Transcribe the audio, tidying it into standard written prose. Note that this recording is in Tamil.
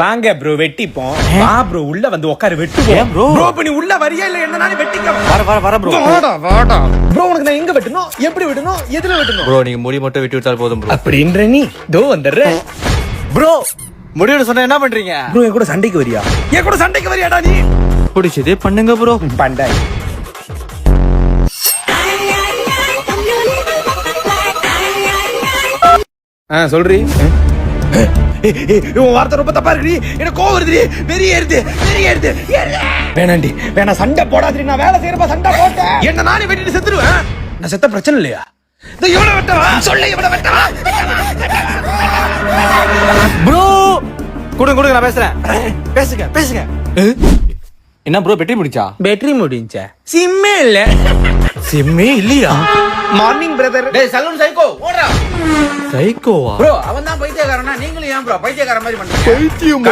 வாங்க ப்ரோ வெட்டிப்போம். வா ப்ரோ உள்ள வந்து உட்காரு வெட்டுவோம். ப்ரோ இப்ப நீ உள்ள வரியா இல்ல என்ன நானே வெட்டிக்க வர ப்ரோ. வாடா ப்ரோ உனக்கு நான் எங்க வெட்டணும், எப்படி வெட்டணும், எதுல வெட்டணும்? ப்ரோ நீங்க முடி மட்டும் வெட்டி விட்டால் போதும் ப்ரோ. அப்படின்ற நீ தோ வந்துடுறேன். ப்ரோ முடியோட சொன்னா என்ன பண்றீங்க? ப்ரோ என் கூட சண்டைக்கு வரியா? என் கூட சண்டைக்கு வரியாடா நீ? பிடிச்சதே பண்ணுங்க ப்ரோ. பண்டாய் சொல்றி. உன் வார்த்தை ரொம்ப தப்பா இருக்குடி. எனக்கு கோவம் வருதுடி. வெறியேறுது. வேணாண்டி வேணா சண்டை போடாதீ. நான் வேலை செய்யறப்ப சண்டை போட்டேன் என்ன நானே வெட்டிட்டு செத்துருவேன். நான் செத்த பிரச்சனை இல்லையா? இவனை வெட்டவா சொல்லு. இவனை வெட்டவா ப்ரோ கொடுங்க நான் பேசுறேன். பேசுங்க. என்ன ப்ரோ பேட்டரி முடிச்சா? பேட்டரி முடிஞ்சா? சிம்மே இல்ல. சிம்மே இல்லையா? Morning brother. டேய் சலூன் சைக்கோ ஓடுறா. சைக்கோவா? ப்ரோ அவன் தான் பைத்தியக்காரனா? நீங்களும் ஏன் ப்ரோ பைத்தியக்கார மாதிரி பண்றீங்க? பைத்தியம்.